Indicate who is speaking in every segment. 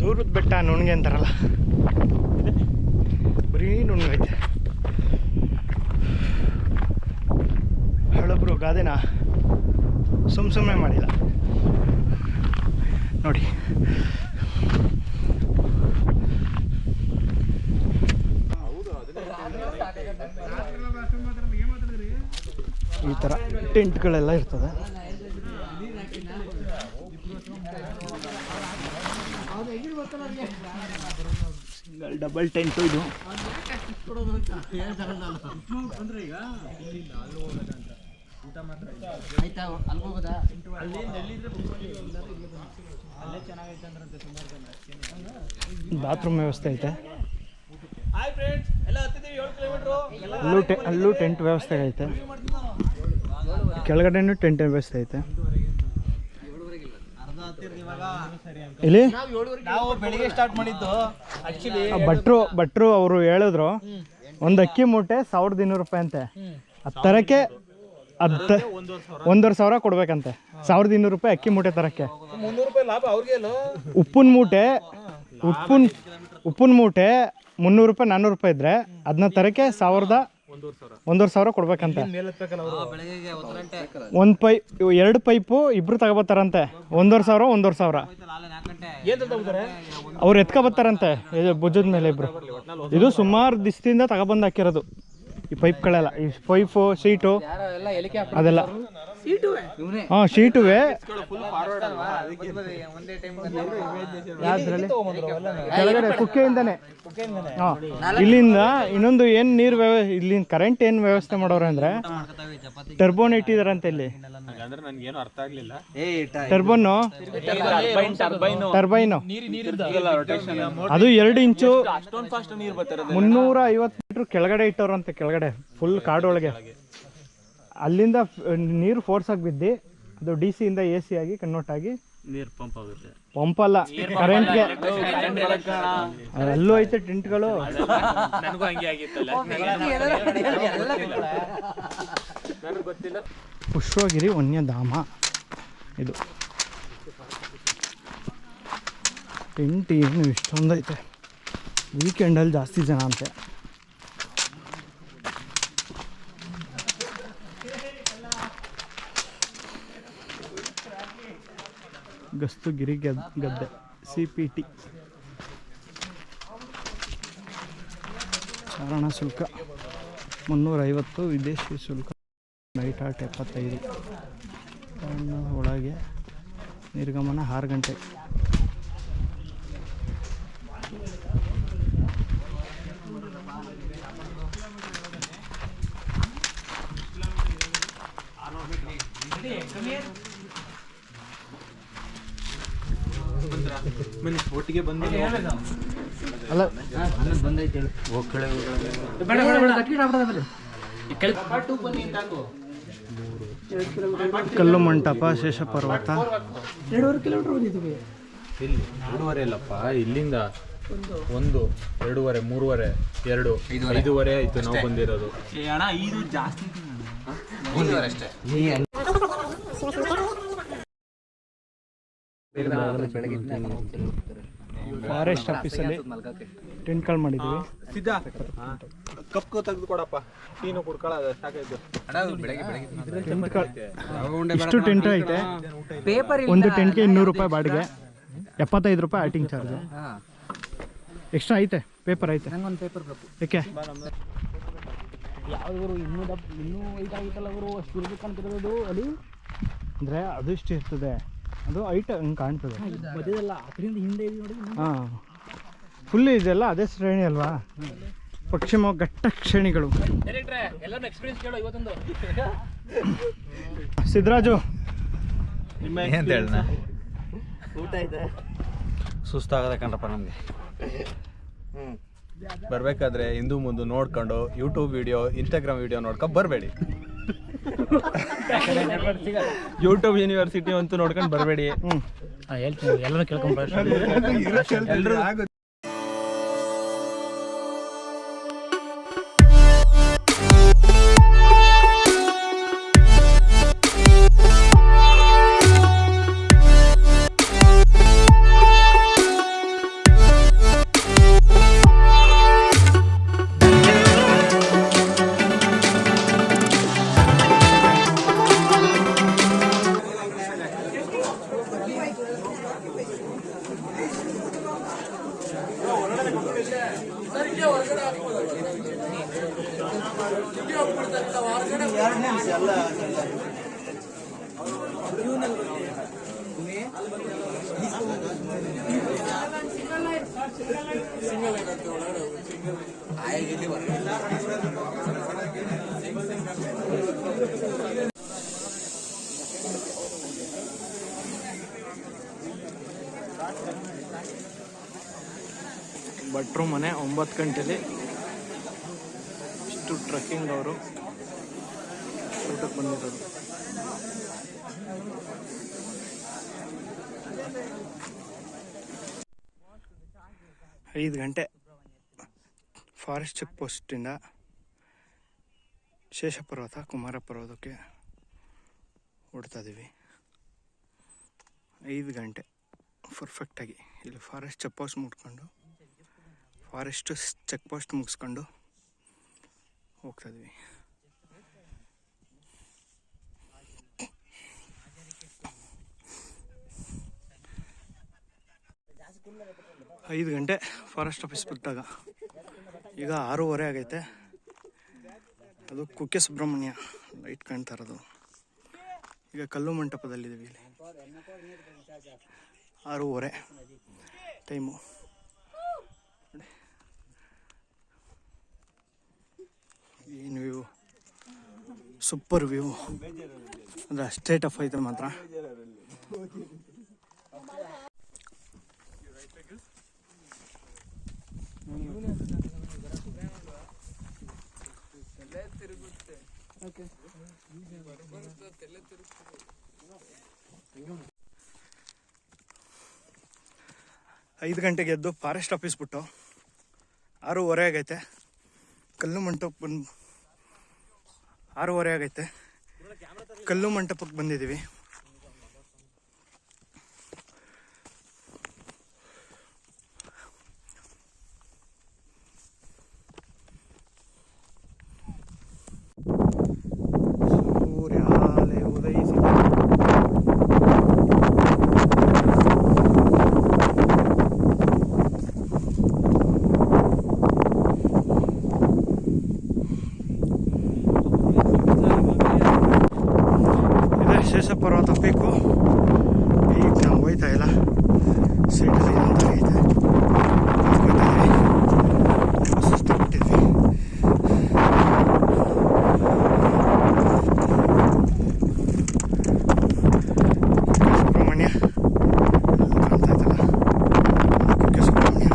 Speaker 1: ದೂರದ ಬೆಟ್ಟ ನುಣ್ಗೆ ಅಂತಾರಲ್ಲ, ಬರೀ ನುಣ್ಗೈತೆ. ಹಳಬ್ರು ಗಾದೆನ ಸುಮ್ಮನೆ ಮಾಡಿಲ್ಲ ನೋಡಿ. ಈ ಥರ ಟೆಂಟ್ಗಳೆಲ್ಲ ಇರ್ತದೆ. ಸಿಂಗಲ್ ಡಬಲ್ ಟೆಂಟು ಇದು. ಬಾತ್ರೂಮ್ ವ್ಯವಸ್ಥೆ ಐತೆ. ಅಲ್ಲೂ ಟೆಂಟ್ ವ್ಯವಸ್ಥೆ ಐತೆ. ಕೆಳಗಡೆನೂ ಟೆಂಟ್ ವ್ಯವಸ್ಥೆ ಐತೆ. ಇಲ್ಲಿ
Speaker 2: ನಾವು ಬೆಳಿಗ್ಗೆ ಸ್ಟಾರ್ಟ್ ಮಾಡಿದ್ದು.
Speaker 1: ಭಟ್ರು ಅವರು ಹೇಳಿದ್ರು, ಒಂದು ಅಕ್ಕಿ ಮೂಟೆ 1200 ರೂಪಾಯಿ ಅಂತೆ. ಅದು ತರಕ್ಕೆ 1,500 ಕೊಡ್ಬೇಕಂತೆ. 1200 ರೂಪಾಯಿ ಅಕ್ಕಿ ಮೂಟೆ ತರಕ್ಕೆ.
Speaker 2: 300 ರೂಪಾಯಿ ಲಾಭ ಅವ್ರಿಗೆ.
Speaker 1: ಉಪ್ಪಿನ ಮೂಟೆ 300 ರೂಪಾಯಿ 400 ರೂಪಾಯಿ ಇದ್ರೆ ಅದನ್ನ ತರಕ್ಕೆ 1,500 ಕೊಡ್ಬೇಕಂತೆ. ಒಂದು ಪೈಪ್ 2 ಪೈಪು ಇಬ್ರು ತಗೋಬತ್ತಾರಂತೆ. 1,500 ಅವ್ರು ಎತ್ಕೊಬತ್ತಾರಂತೆ ಭುಜದ ಮೇಲೆ ಇಬ್ರು. ಇದು ಸುಮಾರು ದಿವಸದಿಂದ ತಗೊಬಂದು ಹಾಕಿರೋದು ಈ ಪೈಪ್ಗಳೆಲ್ಲ. ಈ ಪೈಪು ಶೀಟು ಅದೆಲ್ಲ ಹಾಂ ಶೀಟುವೆ. ಕೆಳಗಡೆ ಕುಕ್ಕೆಯಿಂದನೇ. ಹಾಂ ಇಲ್ಲಿಂದ ಇನ್ನೊಂದು ಏನು ನೀರು ಇಲ್ಲಿಂದ ಕರೆಂಟ್ ಏನು ವ್ಯವಸ್ಥೆ ಮಾಡೋರು ಅಂದರೆ ಟರ್ಬೋನ್ ಇಟ್ಟಿದಾರಂತೆ ಇಲ್ಲಿ. ಟರ್ಬೋನು ಅದು 2 ಇಂಚು 350 ಮೀಟ್ರ್ ಕೆಳಗಡೆ ಇಟ್ಟವ್ರಂತೆ. ಕೆಳಗಡೆ ಫುಲ್ ಕಾಡೊಳಗೆ. ಅಲ್ಲಿಂದ ನೀರು ಫೋರ್ಸಾಗಿ ಬಿದ್ದು ಅದು DC ಇಂದ AC ಆಗಿ ಕನ್ವರ್ಟ್ ಆಗಿ ನೀರು ಪಂಪ್ ಆಗುತ್ತೆ. ಪಂಪ್ ಅಲ್ಲ, ಕರೆಂಟ್ಗೆ. ಅಲ್ಲೂ ಐತೆ ಟೆಂಟ್ಗಳು. ಪುಷ್ಪಗಿರಿ ವನ್ಯಧಾಮ ಇದು. ಟೆಂಟ್ ಏನು ಇಷ್ಟೊಂದೈತೆ. ವೀಕೆಂಡಲ್ಲಿ ಜಾಸ್ತಿ ಜನ ಅಂತೆ. ಗಸ್ತುಗಿರಿ ಗದ್ದೆ CPT. ಚಾರಣ ಶುಲ್ಕ 350, ವಿದೇಶಿ ಶುಲ್ಕ ನೈಟ್ ಆಟ 75. ಒಳಗೆ ನಿರ್ಗಮನ 6 ಗಂಟೆ.
Speaker 2: ಒಟ್ಟಿಗೆ ಬಂದ
Speaker 1: ಅಲ್ಲ ಕಲ್ಲು ಮಂಟಪ, ಶೇಷ ಪರ್ವತ.
Speaker 2: 2.5 ಕಿಲೋಮೀಟರ್ ಬಂದಿದ್ದೀವಿ. ಇಲ್ಲಿ 2.5 ಅಲ್ಲಪ್ಪ, ಇಲ್ಲಿಂದ 1, 2.5, 3.5, 2, 5.5 ಆಯ್ತು ನಾವು ಬಂದಿರೋದು. ಇದು ಜಾಸ್ತಿ ಅಷ್ಟೇ.
Speaker 1: ಫಾರೆಸ್ಟ್ ಆಫೀಸಲ್ಲಿ ಟೆಂಟ್ಗಳು ಮಾಡಿದ್ದೀವಿ.
Speaker 2: ಸಿದ್ಧ ಕಪ್ಪು ತೆಗೆದು ಕೊಡಪ್ಪ, ನೀನು ಕುಡ್ಕೊಳ್ಳೋದು ಸಾಕಾಯ್ತು.
Speaker 1: ಇಷ್ಟು ಟೆಂಟ್ ಐತೆ. ಒಂದು ಟೆಂಟ್ಗೆ 200 ರೂಪಾಯಿ ಬಾಡಿಗೆ, 75 ರೂಪಾಯಿ ಆಟಿಂಗ್ ಚಾರ್ಜ್. ಎಕ್ಸ್ಟ್ರಾ ಐತೆ, ಪೇಪರ್ ಐತೆ.
Speaker 3: ನಂಗೊಂದು ಪೇಪರ್ ಬೇಕು.
Speaker 1: ಏಕೆ
Speaker 3: ಯಾವ್ದು ಇನ್ನೂ ಐಟ್ ಆಗಿತ್ತಲ್ಲ ಅವರು, ಅಷ್ಟು ಇರ್ಬೇಕು ಅಂತಿರೋದು ಅಲ್ಲಿ.
Speaker 1: ಅಂದರೆ ಅದು ಇಷ್ಟು ಇರ್ತದೆ, ಅದು ಐಟ್ ಹಂಗೆ ಕಾಣ್ತದೆ.
Speaker 3: ಮಧ್ಯದಲ್ಲ, ಅದರಿಂದ ಹಿಂದೆ ನೋಡಿ.
Speaker 1: ಹಾಂ ಫುಲ್ ಇದೆಲ್ಲ ಅದೇ ಶ್ರೇಣಿ ಅಲ್ವಾ, ಪಶ್ಚಿಮ ಘಟ್ಟ ಶ್ರೇಣಿಗಳು. ಸಿದ್ದರಾಜು
Speaker 2: ಅಂತ ಹೇಳ
Speaker 3: ಊಟ ಇದೆ,
Speaker 2: ಸುಸ್ತಾಗದೆ ಕಣ್ರಪ್ಪ ನಮಗೆ. ಬರಬೇಕಾದ್ರೆ ಹಿಂದೂ ಮುಂದೆ ನೋಡ್ಕೊಂಡು ಯೂಟ್ಯೂಬ್ ವಿಡಿಯೋ, ಇನ್ಸ್ಟಾಗ್ರಾಮ್ ವಿಡಿಯೋ ನೋಡ್ಕೊಂಡು ಬರಬೇಡಿ. ಯೂಟ್ಯೂಬ್ ಯೂನಿವರ್ಸಿಟಿ ಅಂತೂ ನೋಡ್ಕೊಂಡು ಬರಬೇಡಿ.
Speaker 3: ಹೇಳ್ತೀನಿ, ಎಲ್ಲರೂ ಕೇಳ್ಕೊಂಡು
Speaker 1: ಭಟ್ರು ಮನೆ 9 ಗಂಟೆಲಿ ಇಷ್ಟು ಟ್ರೆಕ್ಕಿಂಗ್ ಅವರು ಊಟಕ್ಕೆ ಬಂದಿರೋದು. ಐದು ಗಂಟೆ ಫಾರೆಸ್ಟ್ ಚೆಕ್ ಪೋಸ್ಟಿಂದ ಶೇಷಪರ್ವತ ಕುಮಾರ ಪರ್ವತಕ್ಕೆ ಹೊಡ್ತಾ ಇದ್ದೀವಿ. 5 ಗಂಟೆ ಪರ್ಫೆಕ್ಟಾಗಿ ಇಲ್ಲಿ ಫಾರೆಸ್ಟ್ ಚೆಕ್ ಪೋಸ್ಟ್ ಮುಟ್ಕೊಂಡು ಫಾರೆಸ್ಟ್ ಚೆಕ್ ಪೋಸ್ಟ್ ಮುಗಿಸ್ಕೊಂಡು ಹೋಗ್ತಾಯಿದ್ವಿ. ಐದು ಗಂಟೆ ಫಾರೆಸ್ಟ್ ಆಫೀಸ್ ಬಿಟ್ಟಾಗ ಈಗ 6:30 ಆಗೈತೆ. ಅದು ಕುಕ್ಕೆ ಸುಬ್ರಹ್ಮಣ್ಯ ಲೈಟ್ ಕಾಣ್ತಾ ಇರೋದು. ಈಗ ಕಲ್ಲು ಮಂಟಪದಲ್ಲಿದ್ದೀವಿ. ಇಲ್ಲಿ 6:30 ಟೈಮು. ಏನು ವ್ಯೂ, ಸೂಪರ್ ವ್ಯೂ ಅಂದರೆ ಅಷ್ಟೇ ಟಫ್ ಐತೆ ಮಾತ್ರ. ಐದು ಗಂಟೆಗೆ ಎದ್ದು ಫಾರೆಸ್ಟ್ ಆಫೀಸ್ ಬಿಟ್ಟು 6:30 ಆಗೈತೆ. ಕಲ್ಲು ಮಂಟಪಕ್ಕೆ ಬಂದು 6:30 ಆಗೈತೆ. ಕಲ್ಲು ಮಂಟಪಕ್ಕೆ ಬಂದಿದ್ದೀವಿ. ಸೂರ್ಯಾಲೆ ಉದಯಿಸಿ ಶೇಷಪರ್ವತ ಪೀಕು. ಈಗ ನಾವು ಹೋಯ್ತಾ ಇಲ್ಲ, ಸೈಡಲ್ಲಿ ಏನಂತ ಐತೆ ಸುಸ್ತಾಗ್ಬಿಟ್ಟಿದ್ವಿ. ಸುಬ್ರಹ್ಮಣ್ಯ ಕಾಣ್ತಾ ಇದ್ದಲ್ಲ, ಕುಕ್ಕೆ ಸುಬ್ರಹ್ಮಣ್ಯ.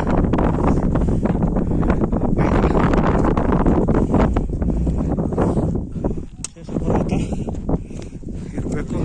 Speaker 1: ಶೇಷಪರ್ವತ ಇರಬೇಕು.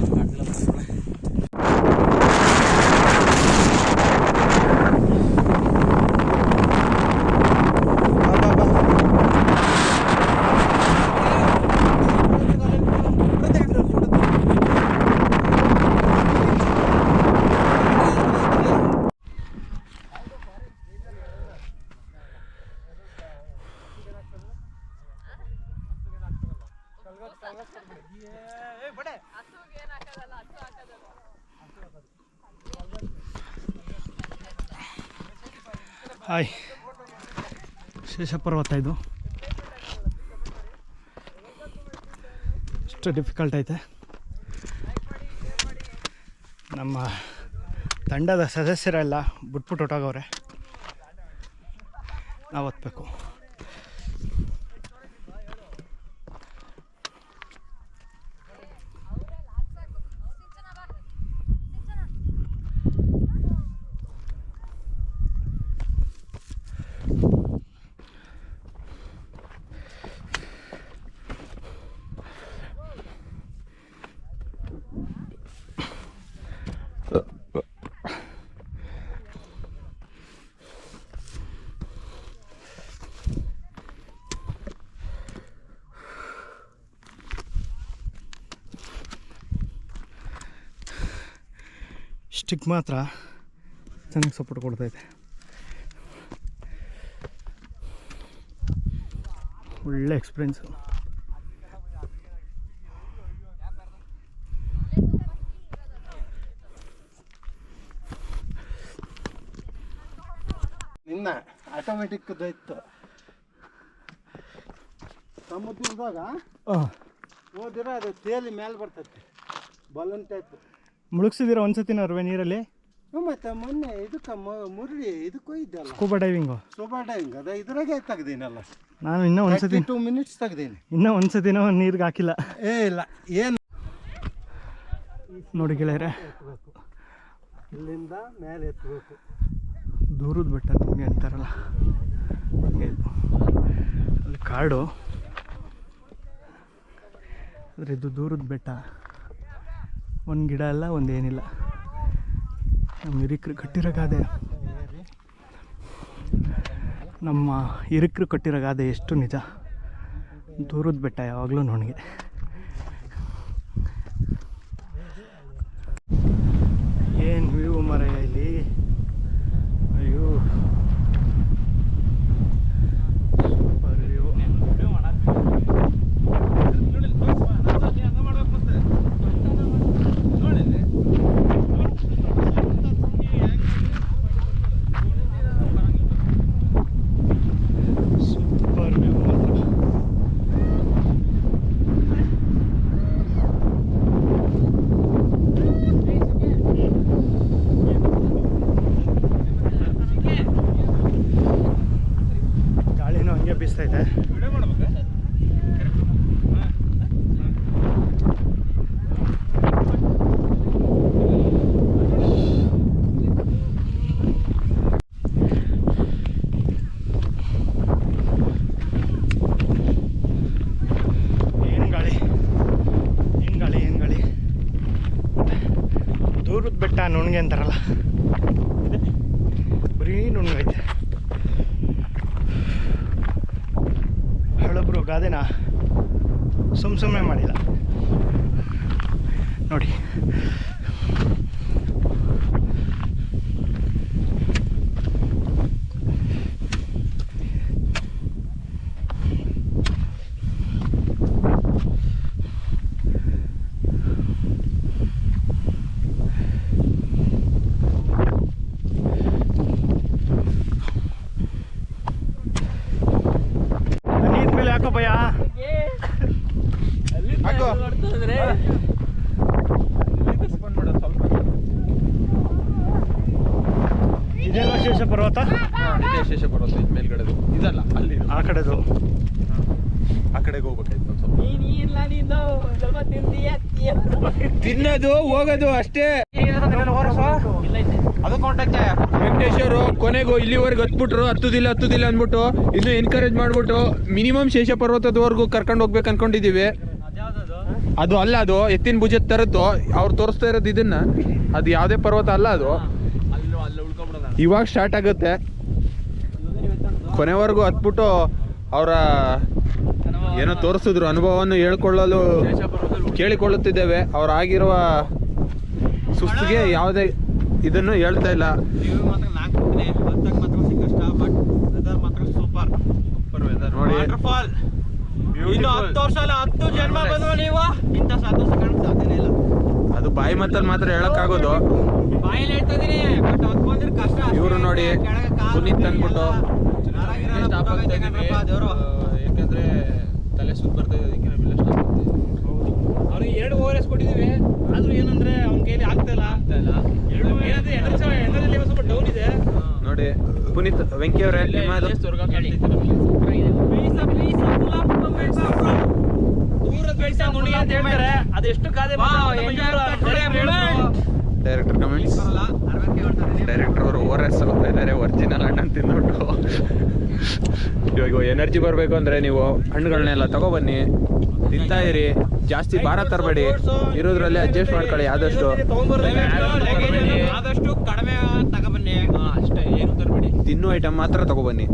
Speaker 1: ಹಾಯ್, ಶೇಷಪರ್ವತ ಇದು ಎಷ್ಟು ಡಿಫಿಕಲ್ಟ್ ಐತೆ. ನಮ್ಮ ತಂಡದ ಸದಸ್ಯರೆಲ್ಲ ಬಿಟ್ಬಿಟ್ಟು ಹೊಟ್ಟೋಗವ್ರೆ. ನಾವು ಹತ್ಬೇಕು. ಸ್ಟಿಕ್ ಮಾತ್ರ ಚೆನ್ನಾಗಿ ಸಪೋರ್ಟ್ ಕೊಡ್ತೈತೆ. ಒಳ್ಳೆ ಎಕ್ಸ್ಪೀರಿಯನ್ಸು. ನಿನ್ನ ಆಟೋಮೆಟಿಕ್ ಇತ್ತು.
Speaker 4: ಸಮುದ್ರದಾಗ
Speaker 1: ಹಾಂ
Speaker 4: ಹೋದ್ರೆ ಅದು ತೇಲಿ ಮೇಲೆ ಬರ್ತೈತೆ ಬಲೂನ್ ಟೈಪ್.
Speaker 1: ಮುಳುಗ್ಸಿದ್ದೀರಾ ಒಂದ್ಸತಿನವ್ರವೇ ನೀರಲ್ಲಿ?
Speaker 4: ಮತ್ತೆ ಮೊನ್ನೆ ಇದಕ್ಕೆ ಮುರಳಿ ಇದಕ್ಕೂ ಇದ್ದಲ್ಲ
Speaker 1: ಸ್ಕೂಬಾ ಡೈವಿಂಗು.
Speaker 4: ಸ್ಕೂಬಾ ಡೈವಿಂಗ್ ಅದ ಇದ್ರಾಗೆ ತೆಗ್ದೀನಲ್ಲ.
Speaker 1: ನಾನು ಇನ್ನೂ ಒಂದ್ಸತಿ
Speaker 4: 2 minutes ತೆಗ್ದೀನಿ.
Speaker 1: ಇನ್ನೂ ಒಂದ್ಸತಿನೂ ನೀರಿಗೆ ಹಾಕಿಲ್ಲ.
Speaker 4: ಇಲ್ಲ ಏನು
Speaker 1: ನೋಡಿ ಗೆಳೆಯರೆ,
Speaker 4: ಇಲ್ಲಿಂದ ಮೇಲೆ ಎತ್ತಬೇಕು.
Speaker 1: ದೂರದ ಬೆಟ್ಟ ನಮಗೆ ಅಂತಾರಲ್ಲ ಹಂಗೆ ಇದು. ಅಲ್ಲಿ ಕಾಡು, ಆದರೆ ಇದು ದೂರದ ಬೆಟ್ಟ. ಒಂದು ಗಿಡ ಅಲ್ಲ, ಒಂದು ಏನಿಲ್ಲ. ನಮ್ಮ ಹಿರಿಕರು ಕಟ್ಟಿರೋ ಗಾದೆ, ನಮ್ಮ ಹಿರಿಕರು ಕಟ್ಟಿರೋ ಗಾದೆ ಎಷ್ಟು ನಿಜ. ದೂರದ ಬೆಟ್ಟ ಯಾವಾಗಲೂ ನನಗೆ. ಏನು ವ್ಯೂ ಮರ ಇಲ್ಲಿ, ಅಯ್ಯೋ ಸೂಪರ್ ವ್ಯೂ. ಸೂಪರ್ ವ್ಯೂ ಮಾತ್ರ. ಗಾಳಿನೂ ಹಂಗೆ ಬೀಸ್ತಾ ಇದೆ. ಏನು ಗಾಳಿ, ಏನು ಗಾಳಿ, ಏನು ಗಾಳಿ. ದೂರದ ಬೆಟ್ಟ ನುಣ್ಗೆ ಅಂತಾರಲ್ಲ, ಬರೀ ನುಣ್ಗೈತೆ. ಹಳಬ್ರು ಗಾದೆನ ಸುಮ್ಮನೆ ಮಾಡಿಲ್ಲ ನೋಡಿ. ನೀರ್ ಮೇಲೆ ಹಾಕೋ ಭಯ. ಇದೆಲ್ಲ ಶೇಷ ಪರ್ವತ,
Speaker 2: ಶೇಷ ಪರ್ವತ ಮೇಲ್ಗಡೆದು ಇದಲ್ಲ, ಅಲ್ಲಿ
Speaker 1: ಆ ಕಡೆದು.
Speaker 2: ಆ ಕಡೆಗೆ ಹೋಗ್ಬೇಕಾಯ್ತು ಸ್ವಲ್ಪ. ತಿನ್ನೋದು ಹೋಗೋದು ಅಷ್ಟೇ. ವೆಂಕಟೇಶ್ವರು ಕೊನೆಗೂ ಇಲ್ಲಿವರೆಗೆ ಹತ್ಬಿಟ್ರು, ಹತ್ತುದಿಲ್ಲ ಅಂದ್ಬಿಟ್ಟು ಇನ್ನು ಎನ್ಕರೇಜ್ ಮಾಡ್ಬಿಟ್ಟು ಮಿನಿಮಮ್ ಶೇಷ ಪರ್ವತದವರೆಗೂ ಕರ್ಕೊಂಡು ಹೋಗ್ಬೇಕು ಅನ್ಕೊಂಡಿದೀವಿ. ಅದು ಅಲ್ಲ, ಅದು ಎತ್ತಿನ ಭುಜದ ತರದ್ದು ಅವ್ರು ತೋರಿಸ್ತಾ ಇರೋದು ಇದನ್ನ. ಅದು ಯಾವುದೇ ಪರ್ವತ ಅಲ್ಲ, ಅದು ಇವಾಗ ಸ್ಟಾರ್ಟ್ ಆಗುತ್ತೆ. ಕೊನೆವರೆಗೂ ಹತ್ಬಿಟ್ಟು ಅವರ ಏನೋ ತೋರಿಸಿದ್ರು ಅನುಭವವನ್ನು ಹೇಳ್ಕೊಳ್ಳಲು ಕೇಳಿಕೊಳ್ಳುತ್ತಿದ್ದೇವೆ. ಅವ್ರಾಗಿರುವ ಸುಸ್ತಿಗೆ ಯಾವುದೇ ಇದನ್ನು ಹೇಳ್ತಾ ಇಲ್ಲ. ನೋಡಿ, ಅದು ಬಾಯಿ ಮತ್ತಲ್ಲಿ ಮಾತ್ರ ಹೇಳಕ್ಕಾಗೋದು. ಇವರು ನೋಡಿ ಪುನೀತ್ ಅಂದ್ಬಿಟ್ಟು ಯಾಕಂದ್ರೆ ತಲೆ ಸುತ್ತ ಬರ್ತಾ ಇದೆ, ಅದಕ್ಕೆ ನಾವೆಲ್ಲ ಸ್ಟಾಪ್ ಮಾಡ್ತೀವಿ.
Speaker 3: ಅವ್ರಿಗೆ 2 ORS ಕೊಟ್ಟಿದ್ದೀವಿ, ಆದ್ರೂ ಏನಂದ್ರೆ ಅವ್ನ ಕೈಲಿ ಆಗ್ತಾ ಇಲ್ಲ. ಏನಂದ್ರೆ ಎನರ್ಜಿ ಲೆವೆಲ್ ಸ್ವಲ್ಪ ಡೌನ್ ಇದೆ
Speaker 2: ನೋಡಿ. ಪುನೀತ್ ವೆಂಕಿ ಅವರೇ, ನಿಮ್ಮದು
Speaker 3: ದೂರದ ಬೆಟ್ಟ ನುಣಿ ಅಂತ ಹೇಳ್ತಾರೆ. ಅದೆಷ್ಟು ಗಾದೆ
Speaker 2: ಡೈರೆಕ್ಟರ್ ಕಮೆಂಟ್ಸ್. ಡೈರೆಕ್ಟರ್ ಅವರು ORS ಹೋಗ್ತಾ ಇದ್ದಾರೆ, ಒರಿಜಿನಲ್ ಹಣ್ಣು ಅಂತ ತಿಂದ್ಬಿಟ್ಟು. ಇವಾಗ ಎನರ್ಜಿ ಬರಬೇಕು ಅಂದರೆ ನೀವು ಹಣ್ಣುಗಳನ್ನೆಲ್ಲ ತಗೊಬನ್ನಿ, ತಿಂತಾ ಇರಿ. ಜಾಸ್ತಿ ಭಾರ ತರಬೇಡಿ, ಇರೋದ್ರಲ್ಲಿ ಅಡ್ಜಸ್ಟ್ ಮಾಡ್ಕೊಳ್ಳಿ. ಆದಷ್ಟು
Speaker 3: ಕಡಿಮೆ ತಗೊಬನ್ನಿ ಅಷ್ಟೇ, ಏನು ತರಬೇಡಿ.
Speaker 2: ತಿನ್ನೋ ಐಟಮ್ ಮಾತ್ರ ತಗೊಬನ್ನಿ.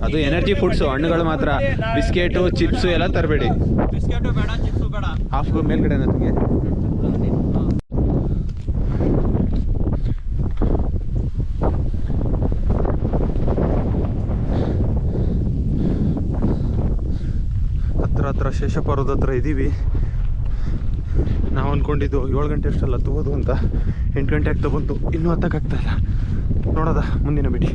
Speaker 2: ಅದು ಎನರ್ಜಿ ಫುಡ್ಸು, ಹಣ್ಣುಗಳು ಮಾತ್ರ. ಬಿಸ್ಕೆಟು, ಚಿಪ್ಸು ಎಲ್ಲ ತರಬೇಡಿ.
Speaker 3: ಬಿಸ್ಕೆಟು ಬೇಡ, ಚಿಪ್ಸು ಬೇಡ.
Speaker 2: ಹಾಫ್ ಮೇಲ್ಗಡೆ ನನಗೆ ಹತ್ರ ಶೇಷ ಪರ್ವತ ಹತ್ರ ಇದ್ದೀವಿ. ನಾವು ಅಂದ್ಕೊಂಡಿದ್ದು 7 ಗಂಟೆ ಅಷ್ಟಲ್ಲ ಹತ್ತುವುದು ಅಂತ, 8 ಗಂಟೆ ಆಗ್ತಾ ಬಂತು. ಇನ್ನೂ ಹತ್ತಕ್ಕಾಗ್ತಾ ಇಲ್ಲ. ನೋಡೋದ ಮುಂದಿನ ಬಿಡಿ.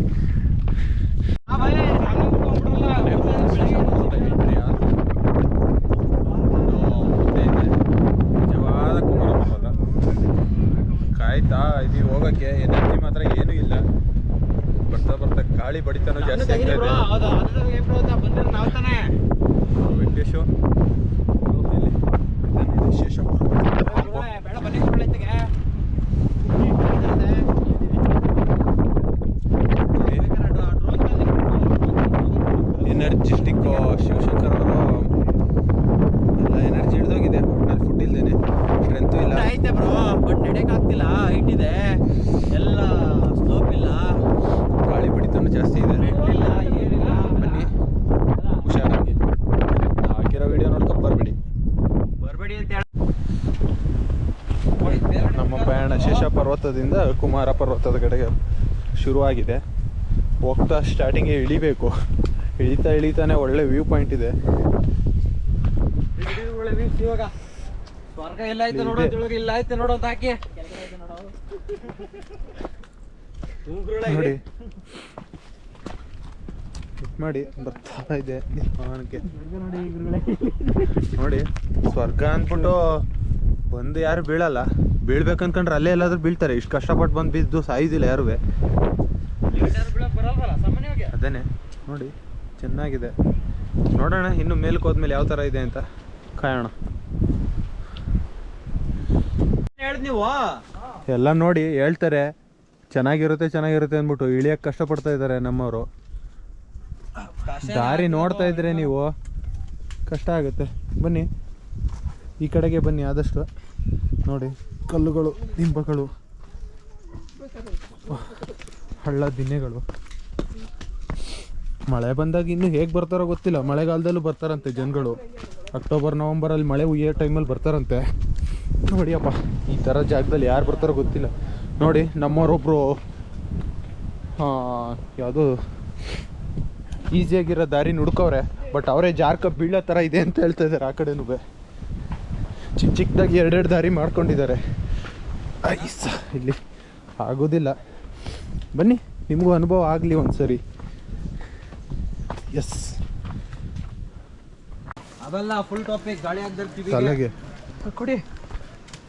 Speaker 2: ಕಾಯ್ತಾ ಇದೀವಿ ಹೋಗಕ್ಕೆ. ಎನರ್ಜಿ ಮಾತ್ರ ಏನೂ ಇಲ್ಲ. ಬರ್ತಾ ಬರ್ತಾ ಗಾಳಿ ಬಡಿತಾನೂ ಜಾಸ್ತಿ ಆಗ್ತಾ ಇದೆ.
Speaker 3: ನಾವು ತಾನೇ
Speaker 2: ವೆಂಕಟೇಶು ಶೇಷಪ್ಪ
Speaker 3: ಬೇಡ ಬನ್ನಿ ಒಳ್ಳೆತ್ತಿಗೆ
Speaker 2: ಎನರ್ಜಿಸ್ಟಿಕ್ ಶಿವಶಂಕರ್ ಅವರು ಎಲ್ಲ ಎನರ್ಜಿ ಹಿಡ್ದೋಗಿದೆ. ಒಟ್ನಲ್ಲಿ ಫುಡ್ ಇಲ್ದೇನೆ ಸ್ಟ್ರೆಂತ್ ಇಲ್ಲ.
Speaker 3: ಐತೆ ಬ್ರೋ, ಬಟ್ ನಡೆಯಕ್ ಆಗ್ತಿಲ್ಲ. ಹೈಟ್ ಇದೆ, ಎಲ್ಲ ಸ್ಲೋಪ್ ಇಲ್ಲ,
Speaker 2: ಗಾಳಿ ಬಡಿತಾನು ಜಾಸ್ತಿ ಇದೆ.
Speaker 3: ಇಲ್ಲ ಏನಿಲ್ಲ.
Speaker 2: ಬನ್ನಿ ಹುಷಾರಾಗಿ. ಹಾಕಿರೋ ವಿಡಿಯೋ ನೋಡ್ಕೊಂಡು
Speaker 3: ಬರ್ಬೇಡಿ ಅಂತ ಹೇಳಿ
Speaker 2: ನಮ್ಮ ಪ್ರಯಾಣ ಶೇಷ ಪರ್ವತದಿಂದ ಕುಮಾರ ಪರ್ವತದ ಕಡೆಗೆ ಶುರುವಾಗಿದೆ. ಹೋಗ್ತಾ ಸ್ಟಾರ್ಟಿಂಗ್ಗೆ ಇಳಿಬೇಕು. ಇಳಿತಾನೆ ಒಳ್ಳೆ ವ್ಯೂ ಪಾಯಿಂಟ್ ಇದೆ.
Speaker 3: ಇವಾಗ ಸ್ವರ್ಗ ಎಲ್ಲ ಐತೆ ನೋಡೋ, ಇಲ್ಲ ಐತೆ ನೋಡೋ ಅಂತ ಹಾಕಿ
Speaker 2: ನೋಡಿ ಮಾಡಿ ಬರ್ತಾ ಇದೆ ನಿಧಾನಕ್ಕೆ. ನೋಡಿ ಸ್ವರ್ಗ ಅಂದ್ಬಿಟ್ಟು ಬಂದು ಯಾರು ಬೀಳಲ್ಲ. ಬೀಳ್ಬೇಕನ್ಕೊಂಡ್ರೆ ಅಲ್ಲೇ ಎಲ್ಲಾದ್ರೂ ಬೀಳ್ತಾರೆ. ಇಷ್ಟು ಕಷ್ಟಪಟ್ಟು ಬಂದು ಬಿದ್ದು ಸಾಯೋದಿಲ್ಲ ಯಾರು. ಅದೇನೆ ನೋಡಿ ಚೆನ್ನಾಗಿದೆ. ನೋಡೋಣ ಇನ್ನು ಮೇಲಕ್ಕೆ ಹೋದ್ಮೇಲೆ ಯಾವ ಥರ ಇದೆ ಅಂತ ಕಾಯೋಣ.
Speaker 3: ನೀವು
Speaker 2: ಎಲ್ಲ ನೋಡಿ ಹೇಳ್ತಾರೆ ಚೆನ್ನಾಗಿರುತ್ತೆ ಅಂದ್ಬಿಟ್ಟು ಇಳಿಯಕ್ಕೆ ಕಷ್ಟಪಡ್ತಾ ಇದ್ದಾರೆ ನಮ್ಮವರು. ದಾರಿ ನೋಡ್ತಾ ಇದ್ರೆ ನೀವು ಕಷ್ಟ ಆಗುತ್ತೆ. ಬನ್ನಿ ಈ ಕಡೆಗೆ ಬನ್ನಿ ಆದಷ್ಟು. ನೋಡಿ ಕಲ್ಲುಗಳು, ದಿಂಬಗಳು, ಹಳ್ಳ ದಿನ್ನೆಗಳು. ಮಳೆ ಬಂದಾಗ ಇನ್ನು ಹೇಗೆ ಬರ್ತಾರೋ ಗೊತ್ತಿಲ್ಲ. ಮಳೆಗಾಲದಲ್ಲೂ ಬರ್ತಾರಂತೆ ಜನಗಳು. ಅಕ್ಟೋಬರ್ ನವಂಬರಲ್ಲಿ ಮಳೆ ಹುಯ್ಯೋ ಟೈಮಲ್ಲಿ ಬರ್ತಾರಂತೆ. ನೋಡಿಯಪ್ಪ ಈ ಥರ ಜಾಗದಲ್ಲಿ ಯಾರು ಬರ್ತಾರೋ ಗೊತ್ತಿಲ್ಲ. ನೋಡಿ ನಮ್ಮವರೊಬ್ಬರು ಯಾವುದು ಈಸಿಯಾಗಿರೋ ದಾರಿ ನುಡ್ಕವ್ರೆ. ಬಟ್ ಅವರೇ ಜಾರ್ಕ ಬೀಳೋ ಥರ ಇದೆ ಅಂತ ಹೇಳ್ತಾ ಇದ್ದಾರೆ. ಆ ಕಡೆನೂ ಚಿಕ್ಕದಾಗಿ ಎರಡೆರಡು ದಾರಿ ಮಾಡ್ಕೊಂಡಿದ್ದಾರೆ. ಇಲ್ಲಿ ಆಗೋದಿಲ್ಲ. ಬನ್ನಿ ನಿಮಗೂ ಅನುಭವ ಆಗಲಿ ಒಂದ್ಸರಿ. ಎಸ್
Speaker 3: ಅವೆಲ್ಲ ಫುಲ್ ಟಾಪಿಕ್ ಗಾಳಿ ಆಗ್ದಿರ್ತೀವಿ.
Speaker 2: ತಲೆಗೆ
Speaker 3: ಕೊಡಿ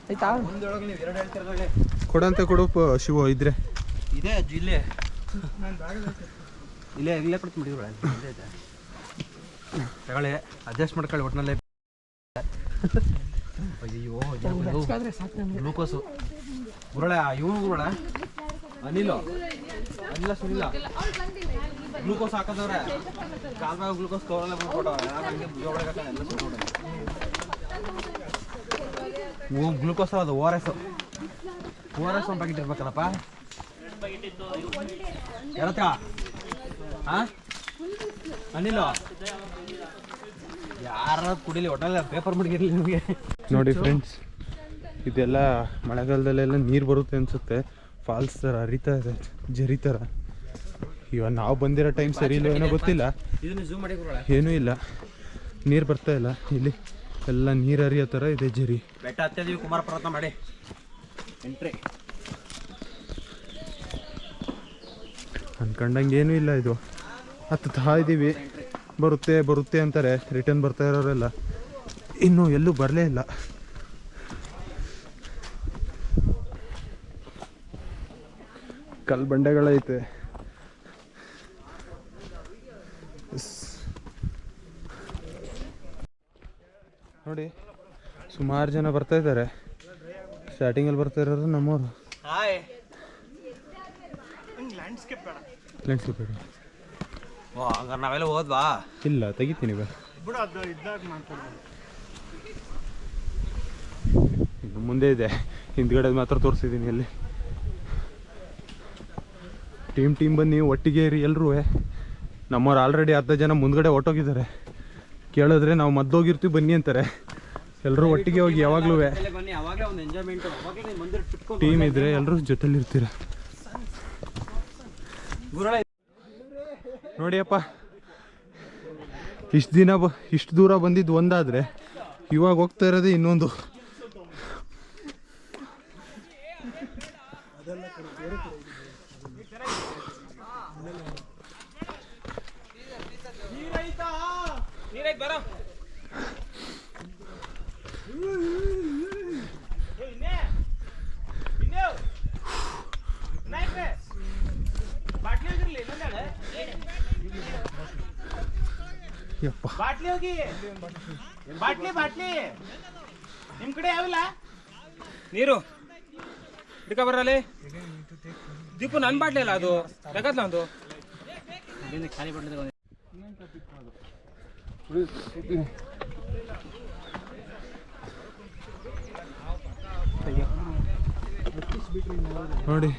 Speaker 3: ಆಯ್ತಾ? ಮುಂದೊಳಗೆ ನೀವು ಎರಡು ಹೇಳ್ತಿರೋದ್ರಲ್ಲಿ
Speaker 2: ಕೊಡಂತೆ ಕೊಡು ಶಿವ ಇದ್ರೆ
Speaker 3: ಇದೆ ಇಲ್ಲೇ ಇಲ್ಲೇ ಕೊಡ್ತೀನಿ ಬಿಡಿ. ತಗೊಳ್ಳಿ, ಅಡ್ಜಸ್ಟ್ ಮಾಡ್ಕೊಳ್ಳಿ ಒಟ್ಟಿನಲ್ಲೇ. ಅಯ್ಯೋ ಗ್ಲೂಕೋಸು ಗುರುಳೆ, ಇವನು ಗುರುಳೆ ಅನಿಲ ಸುನಿಲ್ಲ. ಗ್ಲೂಕೋಸ್ ಹಾಕೋದವ್ರೆ ಕಾಲ್ದಾಗ ಗ್ಲೂಕೋಸ್ ಕವರಲ್ಲ ಬಂದ್ಬಿಟ್ಟವ್ರೆ. ಗ್ಲೂಕೋಸ್ ಅದು ಓ ಆರ್ ಎಸ್ ಒಂದು ಪ್ಯಾಕೆಟ್ ಇರ್ಬೇಕಲ್ಲಪ್ಪ. ಯಾರತ್ತ ಅನಿಲ ಯಾರ ಕುಡಿಲಿ ಒಟ್ಟಲ್ಲ ಪೇಪರ್ ಮಡಗಿರ್ಲಿ ನಿಮಗೆ.
Speaker 2: ನೋಡಿ ಫ್ರೆಂಡ್ಸ್, ಇದೆಲ್ಲ ಮಳೆಗಾಲದಲ್ಲೆಲ್ಲ ನೀರು ಬರುತ್ತೆ ಅನಿಸುತ್ತೆ. ಫಾಲ್ಸ್ ಥರ ಹರಿತಾ ಇದೆ, ಜರಿ ಥರ. ಇವಾಗ ನಾವು ಬಂದಿರೋ ಟೈಮ್ ಸರಿ ಇಲ್ಲ ಏನೋ ಗೊತ್ತಿಲ್ಲ. ಏನೂ ಇಲ್ಲ, ನೀರು ಬರ್ತಾ ಇಲ್ಲ. ಇಲ್ಲಿ ಎಲ್ಲ ನೀರು ಹರಿಯೋ ಥರ ಇದೆ ಜರಿ.
Speaker 3: ಬೆಟ್ಟ ಹತ್ತಿದೀವಿ, ಕುಮಾರ ಪರ್ವತ ಮಾಡಿ ಎಂಟ್ರಿ.
Speaker 2: ಅನ್ಕೊಂಡಂಗೆ ಏನೂ ಇಲ್ಲ. ಇದು ಹತ್ತಾ ಇದ್ದೀವಿ. ಬರುತ್ತೆ ಅಂತಾರೆ. ರಿಟರ್ನ್ ಬರ್ತಾ ಇರೋರೆಲ್ಲ ಇನ್ನೂ ಎಲ್ಲೂ ಬರಲೇ ಇಲ್ಲ. ಕಲ್ಲು ಬಂಡೆಗಳೈತೆ. ನೋಡಿ ಸುಮಾರು ಜನ ಬರ್ತಾ ಇದ್ದಾರೆ. ಸ್ಟಾರ್ಟಿಂಗಲ್ಲಿ ಬರ್ತಾ ಇರೋರು ನಮ್ಮವರು. ಲ್ಯಾಂಡ್ಸ್ಕೇಪ್ ಬೇಡ.
Speaker 3: ಹಂಗಾರೆ ನಾವೆಲ್ಲ ಹೋದ್ವಾ?
Speaker 2: ಇಲ್ಲ, ತೆಗಿತೀನಿ ಬಾ. ಇದು ಮುಂದೆ ಇದೆ, ಹಿಂದ್ಗಡೆ ಮಾತ್ರ ತೋರಿಸಿದ್ದೀನಿ. ಅಲ್ಲಿ ಟೀಮ್ ಬನ್ನಿ ಒಟ್ಟಿಗೆ ಇರಿ ಎಲ್ಲರೂ. ನಮ್ಮವ್ರು ಆಲ್ರೆಡಿ 10 ಜನ ಮುಂದ್ಗಡೆ ಹೊಟ್ಟೋಗಿದ್ದಾರೆ. ಕೇಳಿದ್ರೆ ನಾವು ಮದ್ದೋಗಿರ್ತೀವಿ ಬನ್ನಿ ಅಂತಾರೆ. ಎಲ್ಲರೂ ಒಟ್ಟಿಗೆ ಹೋಗಿ ಯಾವಾಗಲೂ ಟೀಮ್ ಇದ್ರೆ ಎಲ್ಲರೂ ಜೊತೆಲಿರ್ತೀರ. ನೋಡಿಯಪ್ಪ, ಇಷ್ಟು ದೂರ ಬಂದಿದ್ದು ಒಂದಾದರೆ ಇವಾಗ ಹೋಗ್ತಾ ಇರೋದೇ ಇನ್ನೊಂದು. ಯಪ್ಪ
Speaker 3: ಬಾಟ್ಲಿ ಹೋಗಿ ಬಾಟ್ಲಿ ಬಾಟ್ಲಿ ನಿಮ್ ಕಡೆ ಯಾವಿಲ್ಲ ನೀರು ಹಿಡ್ಕ ಬರಲಿ ದೀಪು ನನ್ನ ಬಾಟ್ಲಿ ಅಲ್ಲ ಅದು ಬೇಕಾದ್ಲ ಒಂದು ಖಾಲಿ ಬಾಟ್ಲಿ
Speaker 2: ನೋಡಿ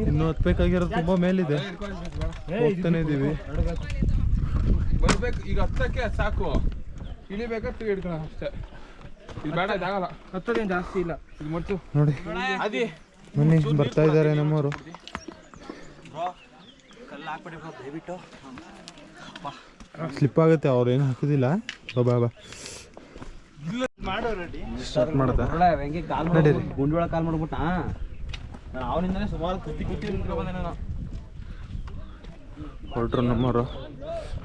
Speaker 2: ಇನ್ನು ಹತ್ಬೇಕಾಗಿರೋದು ತುಂಬಾ ಮೇಲಿದೆ ಹೋಗ್ತಾನೆ ಇದೀವಿ ಬರ್ಬೇಕು ಈಗ ಹತ್ತಕ್ಕೆ ಸಾಕು ಇಳಿಬೇಕಾದ್ರೆ ಹಿಡ್ಕೊಳ್ಳೋ ಅಷ್ಟೇ ಇದು ಬೇಡ ಇದಾಗಲ್ಲ
Speaker 3: ಹತ್ತದೇನು ಜಾಸ್ತಿ ಇಲ್ಲ ಇದು ಮಾಡ್ತು
Speaker 2: ನೋಡಿ
Speaker 3: ಅದೇ
Speaker 2: ಬನ್ನಿ ಬರ್ತಾ ಇದ್ದಾರೆ ನಮ್ಮವರು
Speaker 1: ಕಲ್ಲು ಹಾಕ್ಬಿಡಿ ದಯವಿಟ್ಟು
Speaker 2: ಸ್ಲಿಪ್ ಆಗುತ್ತೆ ಅವ್ರು ಏನು ಹಾಕೋದಿಲ್ಲ ಬಾ
Speaker 1: ಮಾಡೋ ರೆಡಿ
Speaker 2: ಸ್ಟಾರ್ಟ್ ಮಾಡ್ತಾ
Speaker 3: ಹೆಂಗೆ ಕಾಲ್
Speaker 2: ನಡೀರಿ
Speaker 3: ಗುಂಡಿ ಒಳಗೆ ಕಾಲ್ ಮಾಡ್ಬಿಟ್ಟ ಅವನಿಂದನೇ ಸುಮಾರು ಕುತ್ತಿ ನಿಂತ್ಕೊ ಬಂದೆ ನಾನು
Speaker 2: ಹೊರಟ್ರು ನಮ್ಮವರು